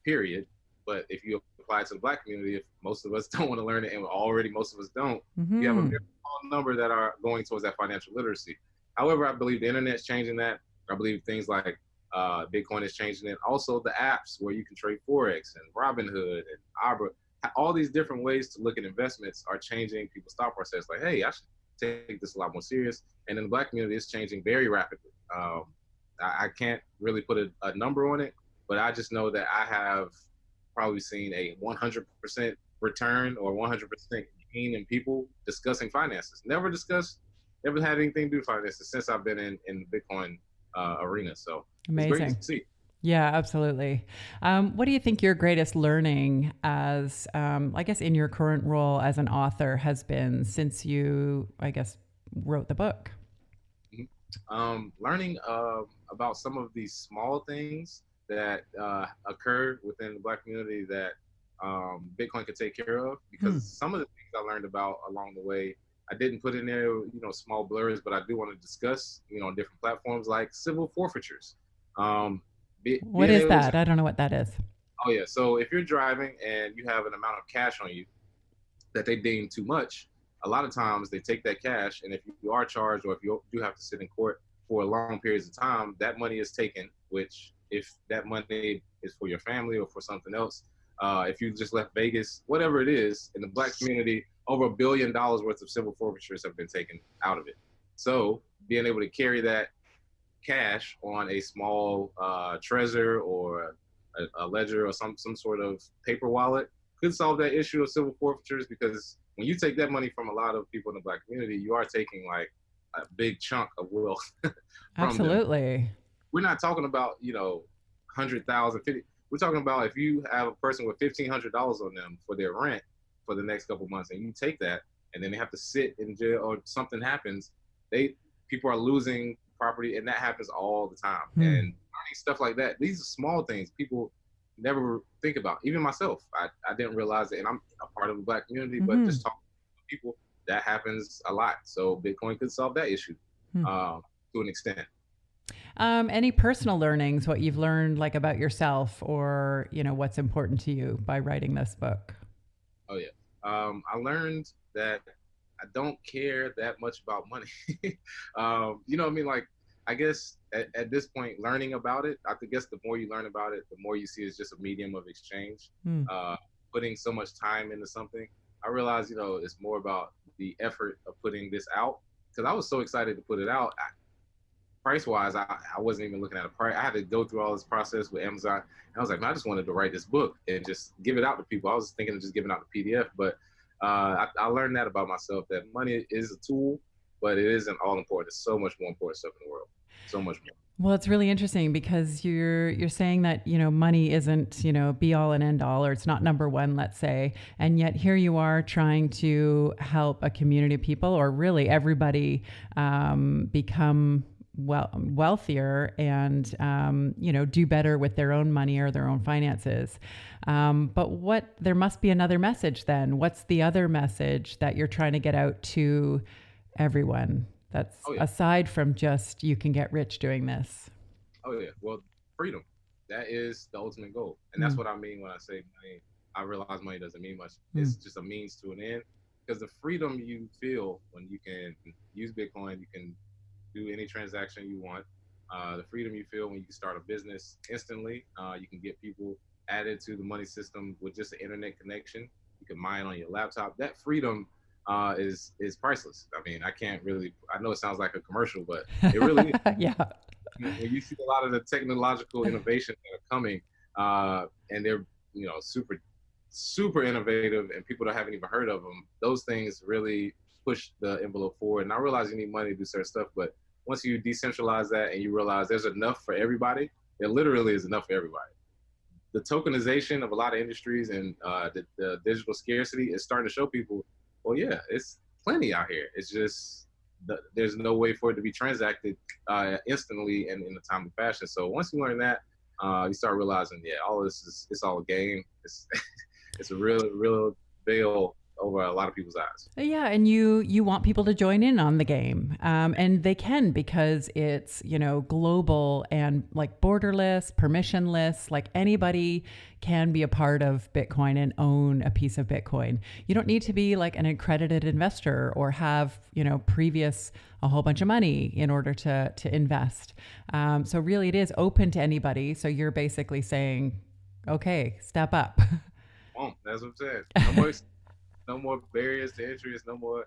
period. But if you apply it to the Black community, if most of us don't want to learn it, and already most of us don't, you have a very small number that are going towards that financial literacy. However, I believe the internet's changing that. I believe things like Bitcoin is changing it. Also, the apps where you can trade Forex and Robinhood and Abra, all these different ways to look at investments are changing people's thought process. Like, hey, I should take this a lot more serious. And in the Black community, it's changing very rapidly. I can't really put a number on it, but I just know that I have probably seen a 100% return or 100% gain in people discussing finances. Never had anything to do with finances since I've been in the Bitcoin arena. So amazing. It's great to see. Yeah, absolutely. What do you think your greatest learning as, I guess, in your current role as an author has been since you, I guess, wrote the book? Learning about some of these small things that occur within the Black community that Bitcoin could take care of, because some of the things I learned about along the way, I didn't put in there, small blurs, but I do want to discuss, on different platforms, like civil forfeitures. What is that? I don't know what that is. Oh yeah. So if you're driving and you have an amount of cash on you that they deem too much, a lot of times they take that cash, and if you are charged or if you do have to sit in court for long periods of time, that money is taken, which if that money is for your family or for something else, if you just left Vegas, whatever it is, in the Black community, over $1 billion worth of civil forfeitures have been taken out of it. So being able to carry that cash on a small Trezor or a ledger or some sort of paper wallet could solve that issue of civil forfeitures, because when you take that money from a lot of people in the Black community, you are taking like a big chunk of wealth from Absolutely. them. We're not talking about, 100,000, 50. We're talking about if you have a person with $1,500 on them for their rent for the next couple months, and you take that, and then they have to sit in jail or something happens, people are losing property, and that happens all the time. And learning stuff like that, these are small things people never think about. Even myself, I didn't realize it, and I'm a part of the Black community, but just talking to people, that happens a lot. So Bitcoin could solve that issue to an extent. Any personal learnings, what you've learned like about yourself or, what's important to you by writing this book? Oh yeah. I learned that I don't care that much about money. What I mean? Like, I guess at this point, learning about it, I guess the more you learn about it, the more you see it's just a medium of exchange. Putting so much time into something, I realized, it's more about the effort of putting this out, because I was so excited to put it out. Price-wise, I wasn't even looking at a price. I had to go through all this process with Amazon, and I was like, man, I just wanted to write this book and just give it out to people. I was thinking of just giving out the PDF, but I learned that about myself, that money is a tool, but it isn't all important. It's so much more important stuff in the world. So much more. Well, it's really interesting because you're saying that, money isn't, be all and end all, or it's not number one, let's say. And yet here you are trying to help a community of people, or really everybody, become wealthier and, do better with their own money or their own finances. But there must be another message then. What's the other message that you're trying to get out to everyone? That's aside from just you can get rich doing this. Oh yeah, well, freedom. That is the ultimate goal, and that's what I mean when I say money. I realize money doesn't mean much. It's just a means to an end, because the freedom you feel when you can use Bitcoin, you can do any transaction you want. The freedom you feel when you can start a business instantly. You can get people added to the money system with just an internet connection. You can mine on your laptop. That freedom is priceless. I mean, I know it sounds like a commercial, but it really is. Yeah. When you see a lot of the technological innovations that are coming, and they're, super, super innovative, and people that haven't even heard of them, those things really push the envelope forward. And I realize you need money to do certain stuff, but once you decentralize that and you realize there's enough for everybody, there literally is enough for everybody. The tokenization of a lot of industries and the digital scarcity is starting to show people, well, yeah, it's plenty out here. It's just there's no way for it to be transacted instantly and in a timely fashion. So once you learn that, you start realizing, all this it's all a game. It's a real veil over a lot of people's eyes. Yeah, and you want people to join in on the game, and they can because it's global and like borderless, permissionless. Like anybody can be a part of Bitcoin and own a piece of Bitcoin. You don't need to be like an accredited investor or have previous a whole bunch of money in order to invest. So really, it is open to anybody. So you're basically saying, okay, step up. That's what I'm saying. No more barriers to entry. It's no more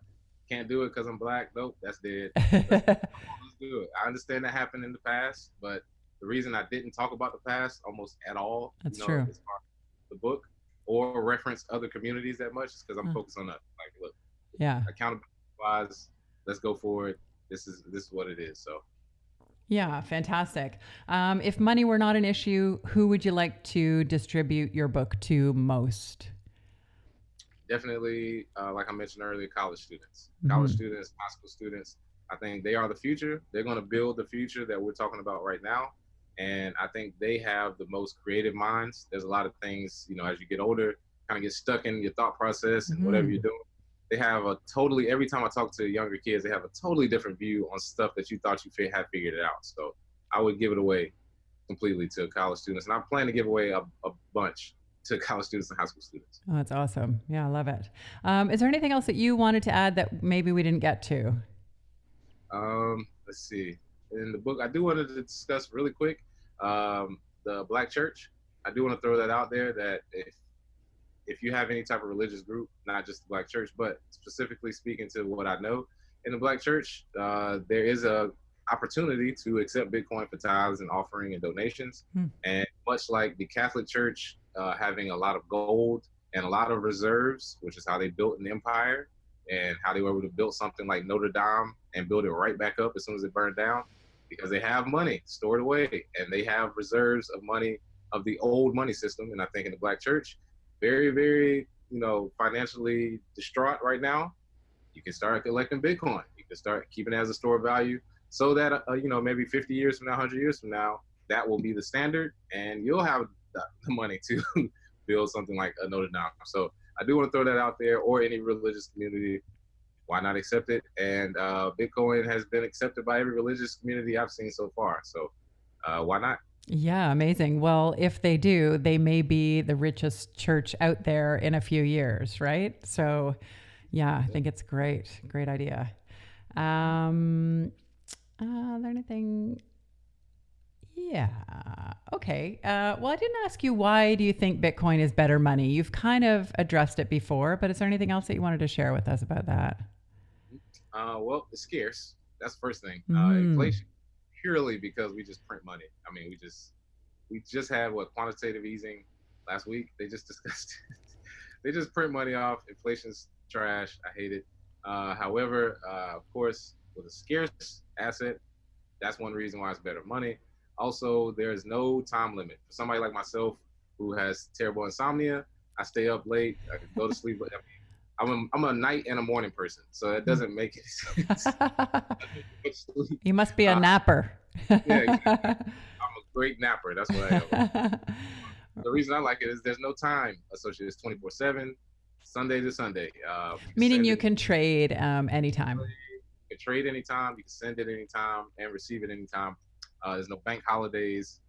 can't do it because I'm black. Nope, that's dead. Let's do it. I understand that happened in the past, but the reason I didn't talk about the past almost at all, That's true. as far as the book or reference other communities that much, is because I'm focused on that. Like, look, Yeah. accountability wise, let's go for it. This is what it is. So. Yeah, fantastic. If money were not an issue, who would you like to distribute your book to most? Definitely, like I mentioned earlier, college students, Mm-hmm. high school students. I think they are the future. They're going to build the future that we're talking about right now. And I think they have the most creative minds. There's a lot of things, as you get older, kind of get stuck in your thought process and whatever you're doing. They have every time I talk to younger kids, they have a totally different view on stuff that you thought you had figured it out. So I would give it away completely to college students. And I plan to give away a bunch to college students and high school students. Oh, that's awesome. Yeah, I love it. Is there anything else that you wanted to add that maybe we didn't get to? Let's see. In the book, I do want to discuss really quick the Black church. I do want to throw that out there that if you have any type of religious group, not just the Black church, but specifically speaking to what I know in the Black church, there is a opportunity to accept Bitcoin for tithes and offering and donations. And much like the Catholic Church having a lot of gold and a lot of reserves, which is how they built an empire and how they were able to build something like Notre Dame and build it right back up as soon as it burned down, because they have money stored away and they have reserves of money of the old money system. And I think in the Black church, very, very, financially distraught right now, you can start collecting Bitcoin. You can start keeping it as a store of value so that, maybe 50 years from now, 100 years from now, that will be the standard and you'll have the money to build something like a Notre Dame. So I do want to throw that out there, or any religious community. Why not accept it? And Bitcoin has been accepted by every religious community I've seen so far. So why not? Yeah, amazing. Well, if they do, they may be the richest church out there in a few years, right? So, yeah, I think it's great. Great idea. Is there anything? Yeah. Okay. Well, I didn't ask you, why do you think Bitcoin is better money? You've kind of addressed it before, but is there anything else that you wanted to share with us about that? Well, it's scarce. That's the first thing. Inflation, purely because we just print money. I mean, we just had quantitative easing last week. They just discussed it. They just print money off. Inflation's trash. I hate it. However, of course, with a scarce asset, that's one reason why it's better money. Also, there's no time limit. For somebody like myself who has terrible insomnia, I stay up late. I can go to sleep. I'm a night and a morning person, so that doesn't make any sense. You must be a napper. Yeah, exactly. I'm a great napper. That's what I am. The reason I like it is there's no time associated. It's 24/7, Sunday to Sunday. Meaning you can trade anytime. You can trade anytime. You can send it anytime and receive it anytime. There's no bank holidays.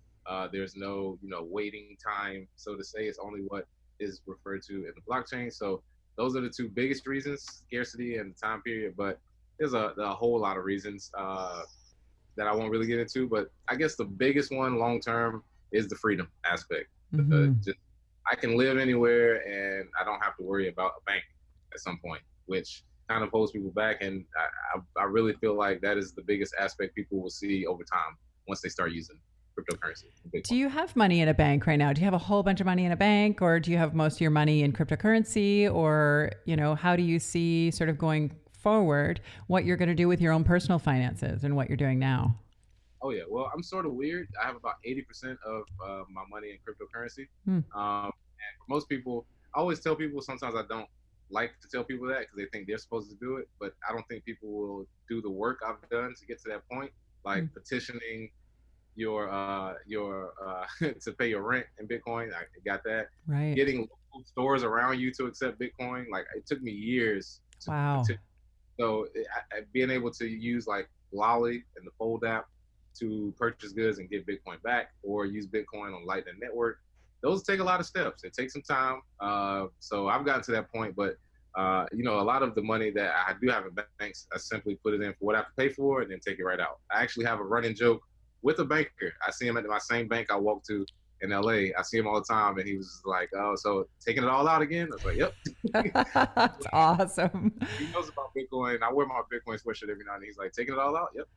There's no waiting time. So to say, it's only what is referred to in the blockchain. So those are the two biggest reasons: scarcity and the time period. But there's a whole lot of reasons that I won't really get into. But I guess the biggest one long term is the freedom aspect. I can live anywhere and I don't have to worry about a bank at some point, which kind of holds people back. And I really feel like that is the biggest aspect people will see over time once they start using cryptocurrency. Do you have money in a bank right now? Do you have a whole bunch of money in a bank, or do you have most of your money in cryptocurrency? Or, how do you see sort of going forward what you're going to do with your own personal finances and what you're doing now? Oh, yeah. Well, I'm sort of weird. I have about 80% of my money in cryptocurrency. And for most people, I always tell people, sometimes I don't like to tell people that because they think they're supposed to do it. But I don't think people will do the work I've done to get to that point, like petitioning to pay your rent in Bitcoin. I got that. Right. Getting local stores around you to accept Bitcoin. Like it took me years Wow. so being able to use like Lolly and the Fold app to purchase goods and get Bitcoin back, or use Bitcoin on Lightning Network, those take a lot of steps. It takes some time. So I've gotten to that point, but a lot of the money that I do have in banks, I simply put it in for what I have to pay for and then take it right out. I actually have a running joke with a banker. I see him at my same bank I walk to in LA. I see him all the time, and he was like, "Oh, so taking it all out again?" I was like, "Yep." That's awesome. He knows about Bitcoin. I wear my Bitcoin sweatshirt every now and then. He's like, "Taking it all out?" Yep,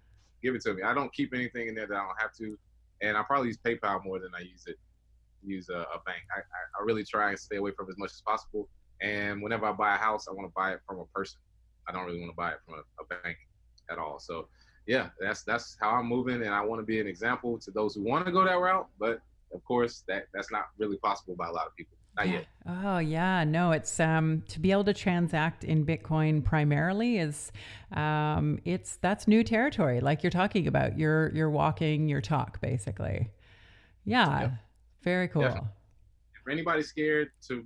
give it to me. I don't keep anything in there that I don't have to, and I probably use PayPal more than I use a bank. I really try and stay away from as much as possible. And whenever I buy a house, I want to buy it from a person. I don't really want to buy it from a bank at all. So yeah, that's how I'm moving, and I want to be an example to those who want to go that route. But of course, that's not really possible by a lot of people. Not yet. Oh yeah, no, it's to be able to transact in Bitcoin primarily is that's new territory. Like you're talking about, you're walking your talk basically. Yeah, Yep. very cool. Definitely. For anybody scared to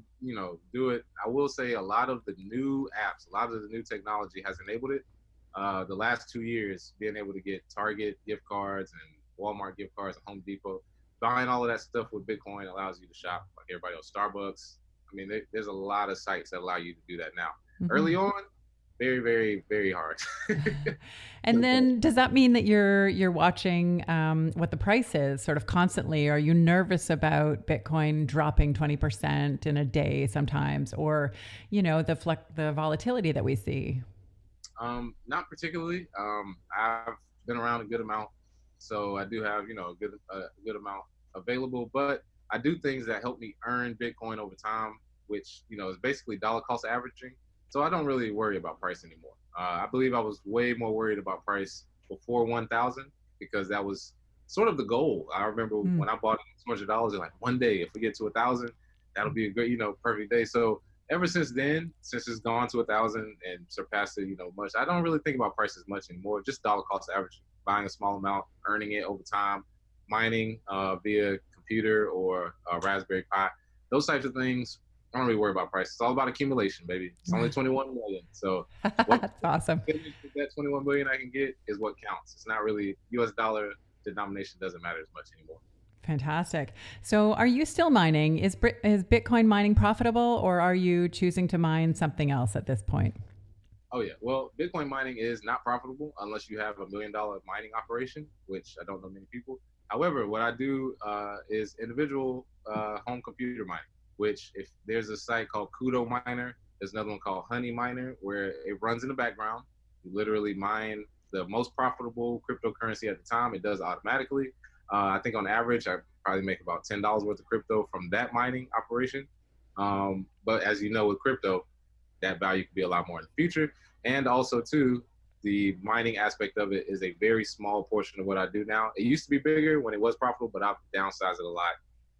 do it, I will say a lot of the new apps, a lot of the new technology has enabled it. The last 2 years, being able to get Target gift cards and Walmart gift cards and Home Depot, buying all of that stuff with Bitcoin allows you to shop like everybody else. Starbucks. I mean, there's a lot of sites that allow you to do that now. Early on, very, very, very hard. And then does that mean that you're watching what the price is sort of constantly? Are you nervous about Bitcoin dropping 20% in a day sometimes, or the volatility that we see? Not particularly. I've been around a good amount, so I do have a good amount available. But I do things that help me earn Bitcoin over time, which is basically dollar cost averaging. So I don't really worry about price anymore. I believe I was way more worried about price before 1,000 because that was sort of the goal. I remember when I bought $200, like one day if we get to 1,000, that'll be a great, perfect day. So ever since then, since it's gone to 1,000 and surpassed it, much, I don't really think about prices much anymore. Just dollar cost average, buying a small amount, earning it over time, mining via computer or Raspberry Pi, those types of things. I don't really worry about price. It's all about accumulation, baby. It's only 21 million. So That's awesome. That 21 million I can get is what counts. It's not really US dollar denomination doesn't matter as much anymore. Fantastic. So are you still mining? Is Bitcoin mining profitable, or are you choosing to mine something else at this point? Oh yeah. Well, Bitcoin mining is not profitable unless you have $1 million mining operation, which I don't know many people. However, what I do is individual home computer mining, which if there's a site called Kudo Miner, there's another one called Honey Miner, where it runs in the background. You literally mine the most profitable cryptocurrency at the time. It does automatically. I think on average, I probably make about $10 worth of crypto from that mining operation. But as you know, with crypto, that value could be a lot more in the future. And also, too, the mining aspect of it is a very small portion of what I do now. It used to be bigger when it was profitable, but I've downsized it a lot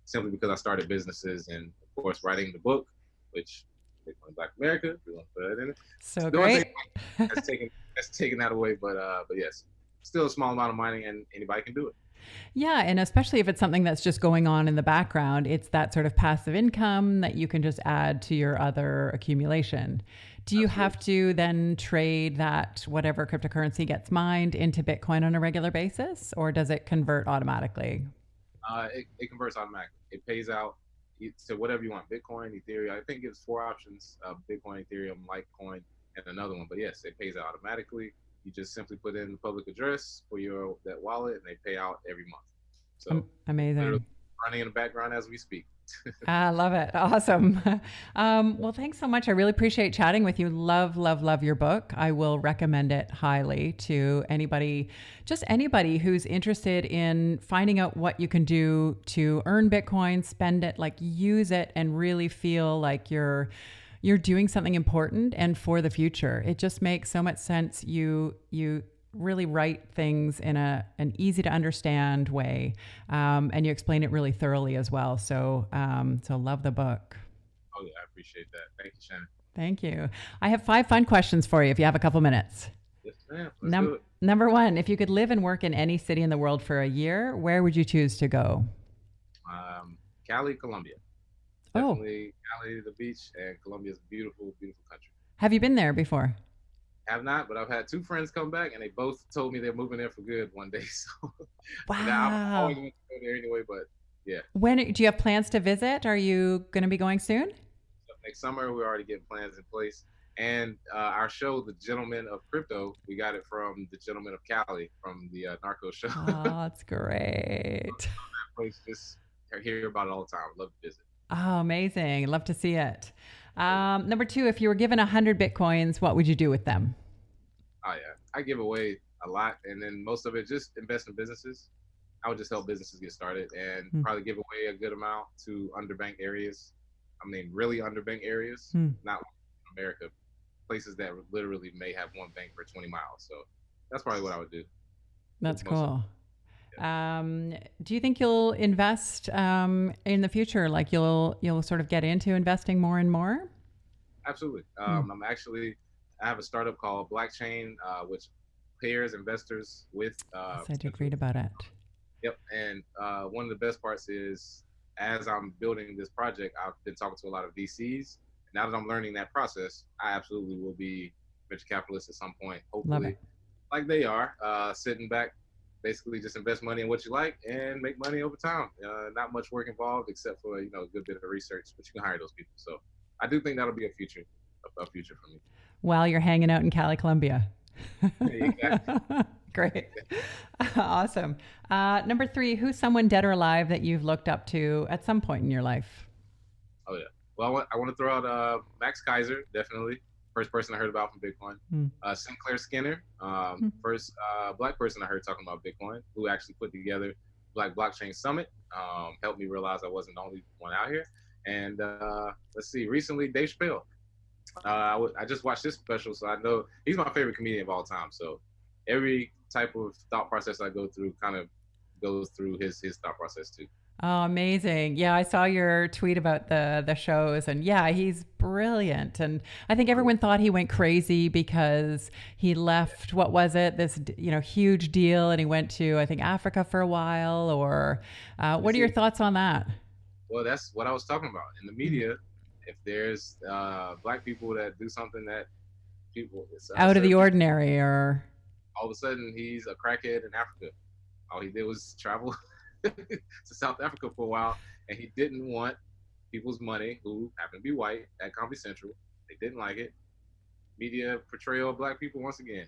simply because I started businesses and, of course, writing the book, which Bitcoin Black America, we want to put that in it. So great. That's taken that away, but yes, still a small amount of mining, and anybody can do it. Yeah, and especially if it's something that's just going on in the background, it's that sort of passive income that you can just add to your other accumulation. Do you have to then trade that whatever cryptocurrency gets mined into Bitcoin on a regular basis, or does it convert automatically? It converts automatically. It pays out to whatever you want: Bitcoin, Ethereum. I think it's 4 options: Bitcoin, Ethereum, Litecoin, and another one. But yes, it pays out automatically. You just simply put in the public address for that wallet, and they pay out every month. So amazing. Running in the background as we speak. I love it. Awesome. Well, thanks so much. I really appreciate chatting with you. Love, love, love your book. I will recommend it highly to anybody, just anybody who's interested in finding out what you can do to earn Bitcoin, spend it, like use it, and really feel like you're doing something important and for the future. It just makes so much sense. You really write things in an easy to understand way, and you explain it really thoroughly as well. So love the book. Oh yeah, I appreciate that. Thank you, Shannon. Thank you. I have 5 fun questions for you if you have a couple minutes. Yes, ma'am. Let's do it. Number one, if you could live and work in any city in the world for a year, where would you choose to go? Cali, Colombia. Oh, Definitely Cali, the beach, and Colombia is a beautiful, beautiful country. have you been there before? Have not, but I've had two friends come back, and they both told me they're moving there for good one day. So I've always Wow. wanted to go there anyway. But yeah, When do you have plans to visit? Are you going to be going soon? so next summer we're already getting plans in place. And our show, The Gentleman of Crypto, we got it from The Gentleman of Cali from the Narco show. Oh, that's great. Place, just hear about it all the time. Love to visit. Oh, amazing. Love to see it. Number two, if you were given 100 Bitcoins, what would you do with them? Oh yeah, I give away a lot, and then most of it just invest in businesses. I would just help businesses get started, and Hmm. probably give away a good amount to underbanked areas. I mean, really underbanked areas, Hmm. not like America, places that literally may have one bank for 20 miles. So that's probably what I would do. That's Most of cool. it, yeah. Do you think you'll invest in the future? Like you'll sort of get into investing more and more? Absolutely. Hmm. I have a startup called Blockchain, which pairs investors with Yes, I did potential. read about it. Yep. And one of the best parts is, as I'm building this project, I've been talking to a lot of VCs. Now that I'm learning that process, I absolutely will be venture capitalist at some point, Love hopefully, it. like they are, sitting back, basically just invest money in what you like and make money over time. Not much work involved except for, a good bit of research, but you can hire those people. So I do think that'll be a future for me. While you're hanging out in Cali, Colombia. Exactly. Great. Awesome. Number three, who's someone dead or alive that you've looked up to at some point in your life? Oh yeah. Well, I want to throw out Max Kaiser, definitely. First person I heard about from Bitcoin. Hmm. Sinclair Skinner, Hmm. first Black person I heard talking about Bitcoin, who actually put together Black Blockchain Summit. Helped me realize I wasn't the only one out here. And let's see, recently Dave Chappelle. I just watched this special, so I know he's my favorite comedian of all time. So every type of thought process I go through kind of goes through his thought process too. Oh, amazing. Yeah, I saw your tweet about the shows and yeah, he's brilliant. And I think everyone thought he went crazy because he left, what was it? This, huge deal and he went to, I think, Africa for a while or what are your thoughts on that? Well, that's what I was talking about. In the media, if there's Black people that do something that Out of certain the people, ordinary or all of a sudden he's a crackhead in Africa. All he did was travel to South Africa for a while, and he didn't want people's money who happen to be white at Comedy Central. They didn't like it. Media portrayal of Black people once again.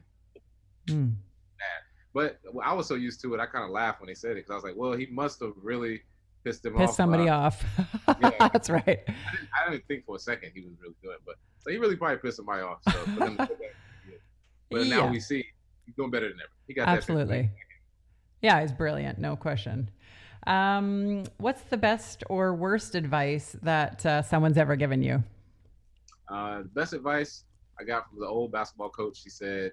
Hmm. But I was so used to it, I kind of laughed when they said it because I was like, well, he must have really pissed them Piss off. somebody off. Yeah, That's right. I didn't think for a second he was really doing it, but so he really probably pissed somebody off. So for them to do that, yeah. But now Yeah, we see he's doing better than ever. He got that absolutely. Yeah, he's brilliant. No question. What's the best or worst advice that someone's ever given you? The best advice I got from the old basketball coach, he said,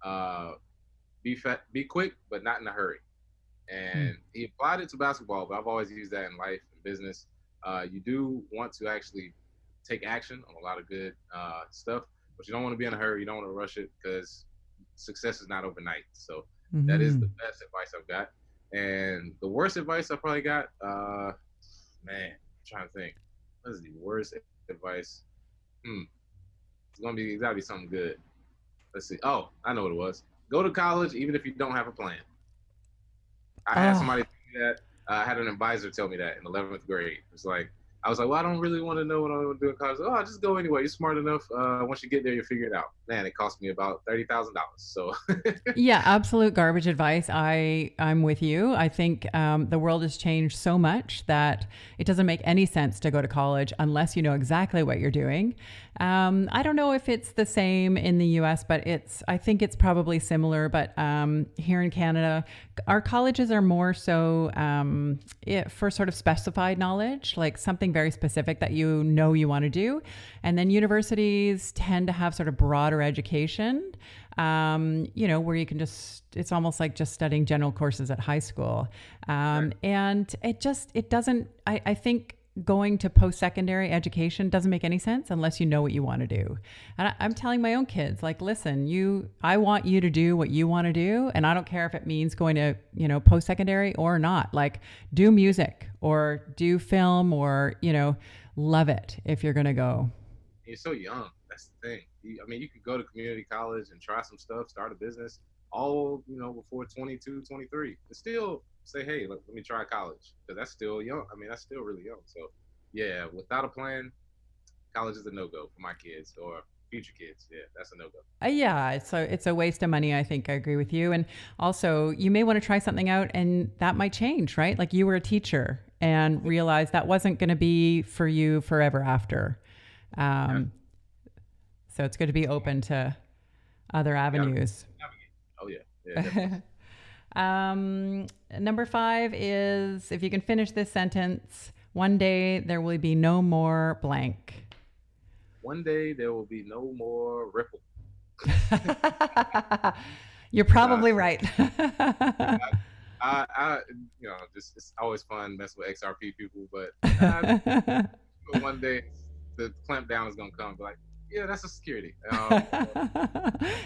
uh, be quick, but not in a hurry. Hmm. And he applied it to basketball, but I've always used that in life and business. You do want to actually take action on a lot of good stuff, but you don't want to be in a hurry. You don't want to rush it because success is not overnight. So that is the Hmm. best advice I've got. And the worst advice I probably got, man, I'm trying to think. What is the worst advice? It's gotta be something good. Let's see. Oh, I know what it was. Go to college even if you don't have a plan. I had Oh, somebody tell me that. I had an advisor tell me that in 11th grade. It's like, I was like, well, I don't really want to know what I want to do in college. Oh, just go anyway. You're smart enough. Once you get there, you'll figure it out. Man, it cost me about $30,000. So, yeah, absolute garbage advice. I'm with you. I think the world has changed so much that it doesn't make any sense to go to college unless you know exactly what you're doing. I don't know if it's the same in the U.S., but I think it's probably similar. But here in Canada, our colleges are more so for sort of specified knowledge, like something very specific that you want to do. And then universities tend to have sort of broader education, where you can it's almost like just studying general courses at high school. And it doesn't, I think going to post-secondary education doesn't make any sense unless you know what you want to do. And I'm telling my own kids, like, listen, I want you to do what you want to do. And I don't care if it means going to, post-secondary or not. Like, do music or do film or, love it if you're going to go. You're so young. That's the thing. You could go to community college and try some stuff, start a business, all, before 22, 23. But still say, hey, let me try college, because that's still young. That's still really young. So, yeah, without a plan, college is a no-go for my kids or future kids. Yeah, that's a no-go. Yeah, it's a waste of money. I think I agree with you. And also, you may want to try something out, and that might change, right? Like, you were a teacher and realized that wasn't going to be for you forever after. So it's good to be open to other avenues. Oh, yeah. Number 5 is, if you can finish this sentence, one day there will be no more blank. One day there will be no more ripple. You're probably right. It's always fun messing with XRP people, but one day the clamp down is gonna come. But like, yeah, that's a security.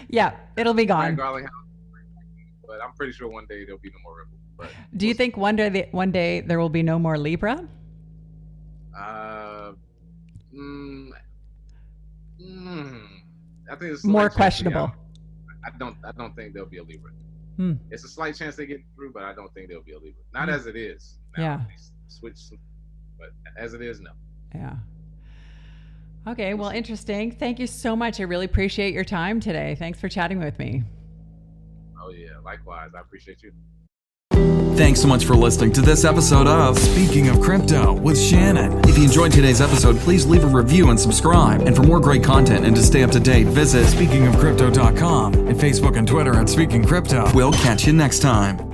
Yeah, it'll be gone. But I'm pretty sure one day there'll be no more ripple. But do you think one day there will be no more Libra? I think it's more questionable. I don't think there'll be a Libra. It's a slight chance they get through, but I don't think there'll be a Libra. Not as it is. Now, yeah. Switch some, but as it is, no. Yeah. Okay. Well, interesting. Thank you so much. I really appreciate your time today. Thanks for chatting with me. Oh yeah. Likewise. I appreciate you. Thanks so much for listening to this episode of Speaking of Crypto with Shannon. If you enjoyed today's episode, please leave a review and subscribe. And for more great content and to stay up to date, visit speakingofcrypto.com and Facebook and Twitter at Speaking Crypto. We'll catch you next time.